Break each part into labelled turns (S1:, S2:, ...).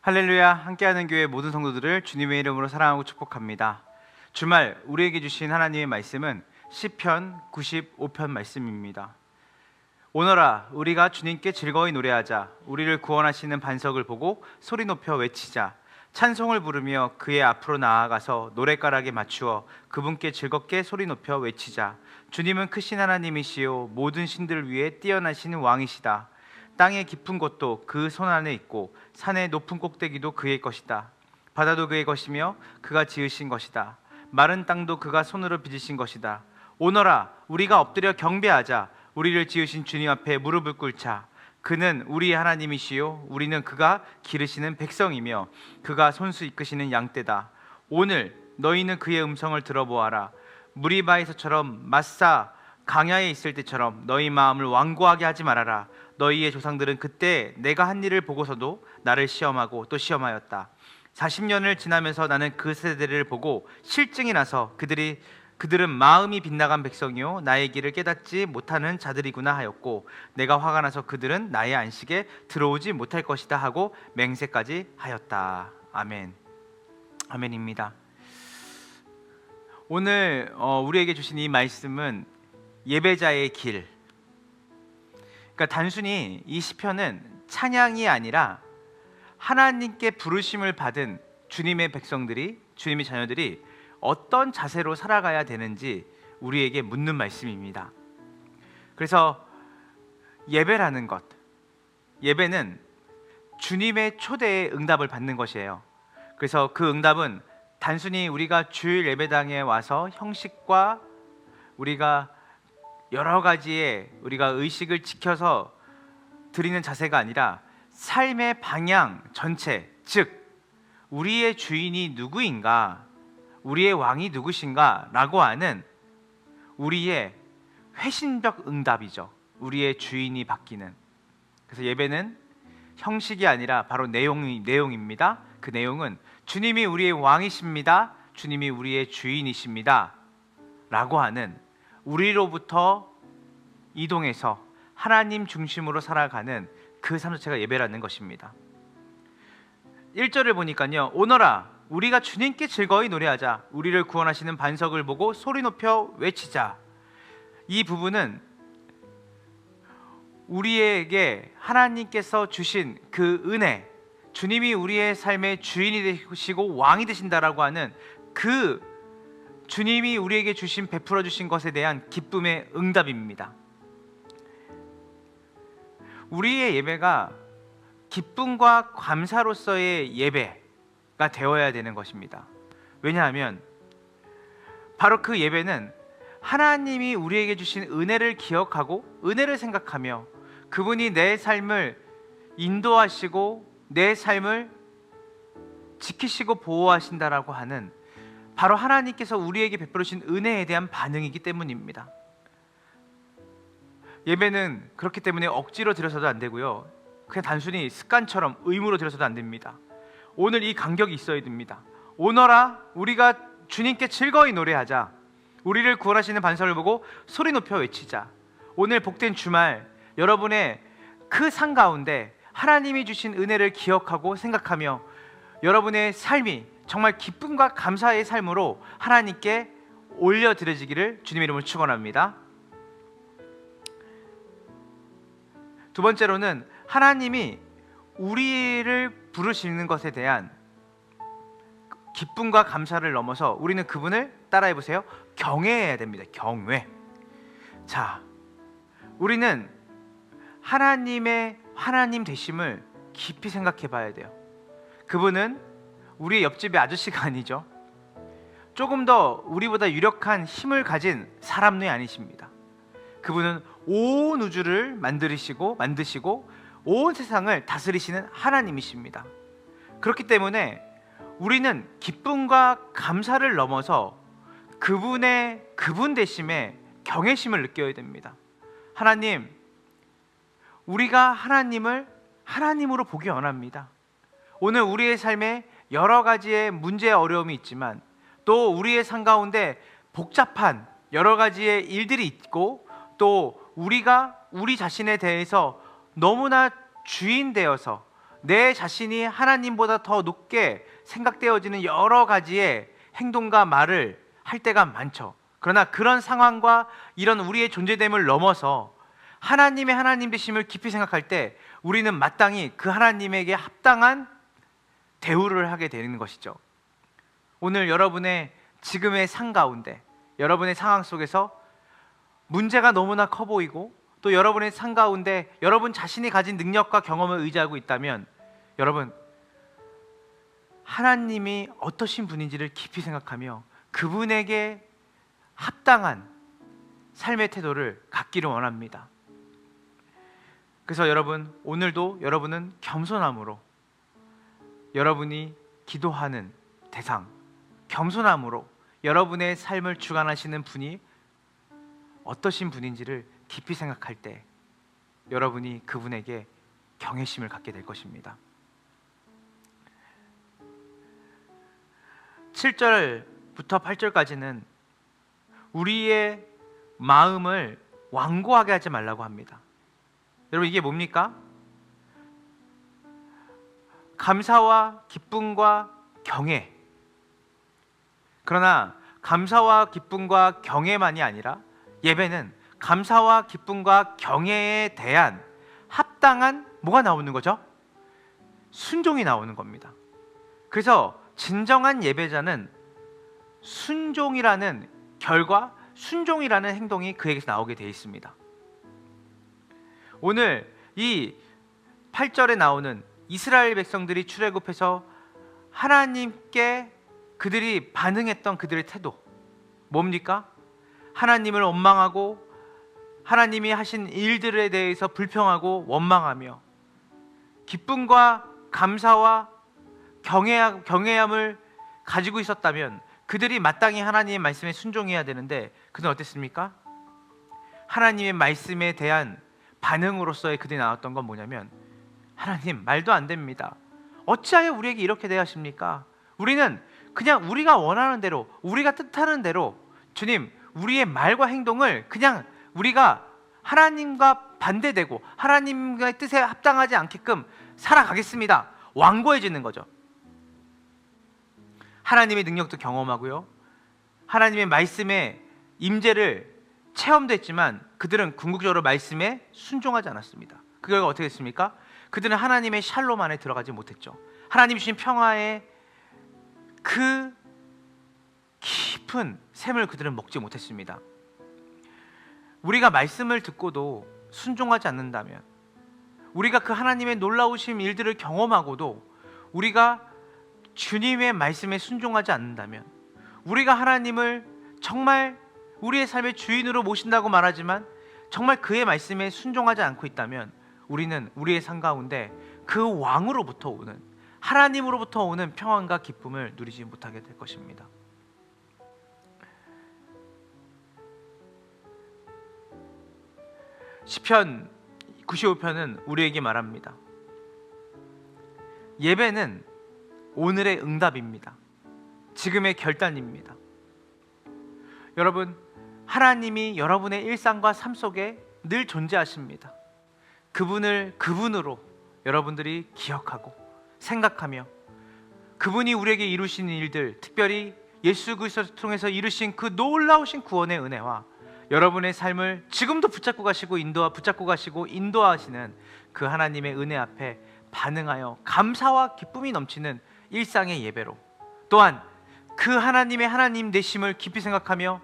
S1: 할렐루야, 함께하는 교회 모든 성도들을 주님의 이름으로 사랑하고 축복합니다. 주말 우리에게 주신 하나님의 말씀은 시편 95편 말씀입니다. 오너라, 우리가 주님께 즐거이 노래하자. 우리를 구원하시는 반석을 보고 소리 높여 외치자. 찬송을 부르며 그의 앞으로 나아가서 노랫가락에 맞추어 그분께 즐겁게 소리 높여 외치자. 주님은 크신 하나님이시요 모든 신들 위에 뛰어나신 왕이시다. 땅의 깊은 곳도 그 손 안에 있고 산의 높은 꼭대기도 그의 것이다. 바다도 그의 것이며 그가 지으신 것이다. 마른 땅도 그가 손으로 빚으신 것이다. 오너라, 우리가 엎드려 경배하자. 우리를 지으신 주님 앞에 무릎을 꿇자. 그는 우리의 하나님이시요 우리는 그가 기르시는 백성이며 그가 손수 이끄시는 양떼다. 오늘 너희는 그의 음성을 들어보아라. 무리바에서처럼 마사 강야에 있을 때처럼 너희 마음을 완고하게 하지 말아라. 너희의 조상들은 그때 내가 한 일을 보고서도 나를 시험하고 또 시험하였다. 40년을 지나면서 나는 그 세대를 보고 실증이 나서 그들은 마음이 빗나간 백성이요 나의 길을 깨닫지 못하는 자들이구나 하였고, 내가 화가 나서 그들은 나의 안식에 들어오지 못할 것이다 하고 맹세까지 하였다. 아멘. 아멘입니다. 오늘 우리에게 주신 이 말씀은 예배자의 길. 그러니까 단순히 이 시편은 찬양이 아니라 하나님께 부르심을 받은 주님의 백성들이, 주님의 자녀들이 어떤 자세로 살아가야 되는지 우리에게 묻는 말씀입니다. 그래서 예배라는 것, 예배는 주님의 초대에 응답을 받는 것이에요. 그래서 그 응답은 단순히 우리가 주일 예배당에 와서 형식과 우리가 여러 가지의 우리가 의식을 지켜서 드리는 자세가 아니라 삶의 방향 전체, 즉 우리의 주인이 누구인가, 우리의 왕이 누구신가 라고 하는 우리의 회신적 응답이죠. 우리의 주인이 바뀌는. 그래서 예배는 형식이 아니라 바로 내용입니다. 그 내용은 주님이 우리의 왕이십니다, 주님이 우리의 주인이십니다 라고 하는, 우리로부터 이동해서 하나님 중심으로 살아가는 그 삶 자체가 예배라는 것입니다. 1절을 보니까요, 오너라, 우리가 주님께 즐거이 노래하자. 우리를 구원하시는 반석을 보고 소리 높여 외치자. 이 부분은 우리에게 하나님께서 주신 그 은혜, 주님이 우리의 삶의 주인이 되시고 왕이 되신다라고 하는 그 주님이 우리에게 주신, 베풀어 주신 것에 대한 기쁨의 응답입니다. 우리의 예배가 기쁨과 감사로서의 예배가 되어야 되는 것입니다. 왜냐하면 바로 그 예배는 하나님이 우리에게 주신 은혜를 기억하고 은혜를 생각하며 그분이 내 삶을 인도하시고 내 삶을 지키시고 보호하신다라고 하는, 바로 하나님께서 우리에게 베풀어 주신 은혜에 대한 반응이기 때문입니다. 예배는 그렇기 때문에 억지로 드려서도 안 되고요, 그냥 단순히 습관처럼 의무로 드려서도 안 됩니다. 오늘 이 간격이 있어야 됩니다. 오너라, 우리가 주님께 즐거이 노래하자. 우리를 구원하시는 반석을 보고 소리 높여 외치자. 오늘 복된 주말, 여러분의 그 상 가운데 하나님이 주신 은혜를 기억하고 생각하며 여러분의 삶이 정말 기쁨과 감사의 삶으로 하나님께 올려드려지기를 주님의 이름으로 축원합니다. 두 번째로는 하나님이 우리를 부르시는 것에 대한 기쁨과 감사를 넘어서 우리는 그분을, 따라해 보세요, 경외해야 됩니다. 경외. 자, 우리는 하나님의 하나님 되심을 깊이 생각해 봐야 돼요. 그분은 우리의 옆집의 아저씨가 아니죠. 조금 더 우리보다 유력한 힘을 가진 사람이 아니십니다. 그분은 온 우주를 만드시고 온 세상을 다스리시는 하나님이십니다. 그렇기 때문에 우리는 기쁨과 감사를 넘어서 그분 되심에 경외심을 느껴야 됩니다. 하나님, 우리가 하나님을 하나님으로 보기 원합니다. 오늘 우리의 삶에 여러 가지의 문제, 어려움이 있지만 또 우리의 삶 가운데 복잡한 여러 가지의 일들이 있고, 또 우리가 우리 자신에 대해서 너무나 주인 되어서 내 자신이 하나님보다 더 높게 생각되어지는 여러 가지의 행동과 말을 할 때가 많죠. 그러나 그런 상황과 이런 우리의 존재됨을 넘어서 하나님의 하나님 되심을 깊이 생각할 때 우리는 마땅히 그 하나님에게 합당한 대우를 하게 되는 것이죠. 오늘 여러분의 지금의 삶 가운데, 여러분의 상황 속에서 문제가 너무나 커 보이고 또 여러분의 삶 가운데 여러분 자신이 가진 능력과 경험을 의지하고 있다면 여러분, 하나님이 어떠신 분인지를 깊이 생각하며 그분에게 합당한 삶의 태도를 갖기를 원합니다. 그래서 여러분, 오늘도 여러분은 겸손함으로 여러분이 기도하는 대상, 겸손함으로 여러분의 삶을 주관하시는 분이 어떠신 분인지를 깊이 생각할 때 여러분이 그분에게 경외심을 갖게 될 것입니다. 7절부터 8절까지는 우리의 마음을 완고하게 하지 말라고 합니다. 여러분, 이게 뭡니까? 감사와 기쁨과 경외. 그러나 감사와 기쁨과 경외만이 아니라 예배는 감사와 기쁨과 경외에 대한 합당한 뭐가 나오는 거죠? 순종이 나오는 겁니다. 그래서 진정한 예배자는 순종이라는 결과, 순종이라는 행동이 그에게서 나오게 되어 있습니다. 오늘 이 8절에 나오는 이스라엘 백성들이 출애굽해서 하나님께 그들이 반응했던 그들의 태도 뭡니까? 하나님을 원망하고 하나님이 하신 일들에 대해서 불평하고 원망하며 기쁨과 감사와 경외함을 가지고 있었다면 그들이 마땅히 하나님의 말씀에 순종해야 되는데 그들은 어땠습니까? 하나님의 말씀에 대한 반응으로서의 그들이 나왔던 건 뭐냐면 하나님, 말도 안 됩니다. 어찌하여 우리에게 이렇게 대하십니까? 우리는 그냥 우리가 원하는 대로, 우리가 뜻하는 대로 주님, 우리의 말과 행동을 그냥 우리가 하나님과 반대되고 하나님의 뜻에 합당하지 않게끔 살아가겠습니다. 완고해지는 거죠. 하나님의 능력도 경험하고요, 하나님의 말씀의 임재를 체험도 했지만 그들은 궁극적으로 말씀에 순종하지 않았습니다. 그 결과 어떻게 됐습니까? 그들은 하나님의 샬롬 안에 들어가지 못했죠. 하나님 주신 평화의 그 깊은 샘을 그들은 먹지 못했습니다. 우리가 말씀을 듣고도 순종하지 않는다면, 우리가 그 하나님의 놀라우신 일들을 경험하고도 우리가 주님의 말씀에 순종하지 않는다면, 우리가 하나님을 정말 우리의 삶의 주인으로 모신다고 말하지만 정말 그의 말씀에 순종하지 않고 있다면 우리는 우리의 삶 가운데 그 왕으로부터 오는, 하나님으로부터 오는 평안과 기쁨을 누리지 못하게 될 것입니다. 시편 95편은 우리에게 말합니다. 예배는 오늘의 응답입니다. 지금의 결단입니다. 여러분, 하나님이 여러분의 일상과 삶 속에 늘 존재하십니다. 그분을 그분으로 여러분들이 기억하고 생각하며 그분이 우리에게 이루신 일들, 특별히 예수 그리스도를 통해서 이루신 그 놀라우신 구원의 은혜와 여러분의 삶을 지금도 붙잡고 가시고 인도하시는 그 하나님의 은혜 앞에 반응하여 감사와 기쁨이 넘치는 일상의 예배로, 또한 그 하나님의 하나님 되심을 깊이 생각하며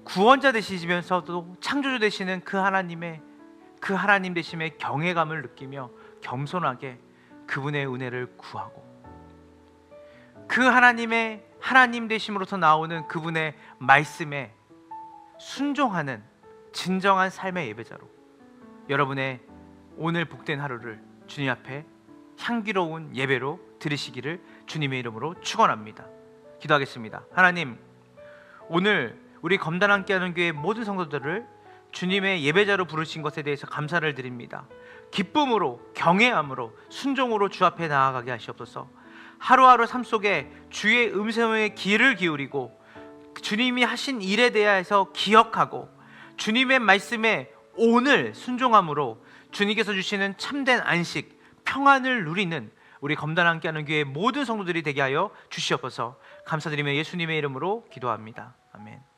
S1: 구원자 되시면서도 창조주 되시는 그 하나님 되심의 경외감을 느끼며 겸손하게 그분의 은혜를 구하고 그 하나님의 하나님 되심으로부터 나오는 그분의 말씀에 순종하는 진정한 삶의 예배자로 여러분의 오늘 복된 하루를 주님 앞에 향기로운 예배로 드리시기를 주님의 이름으로 축원합니다. 기도하겠습니다. 하나님, 오늘 우리 검단 함께하는 교회 모든 성도들을 주님의 예배자로 부르신 것에 대해서 감사를 드립니다. 기쁨으로, 경외함으로, 순종으로 주 앞에 나아가게 하시옵소서. 하루하루 삶 속에 주의 음성에 귀를 기울이고 주님이 하신 일에 대해서 기억하고 주님의 말씀에 오늘 순종함으로 주님께서 주시는 참된 안식, 평안을 누리는 우리 검단 함께하는 교회 모든 성도들이 되게 하여 주시옵소서. 감사드리며 예수님의 이름으로 기도합니다. 아멘.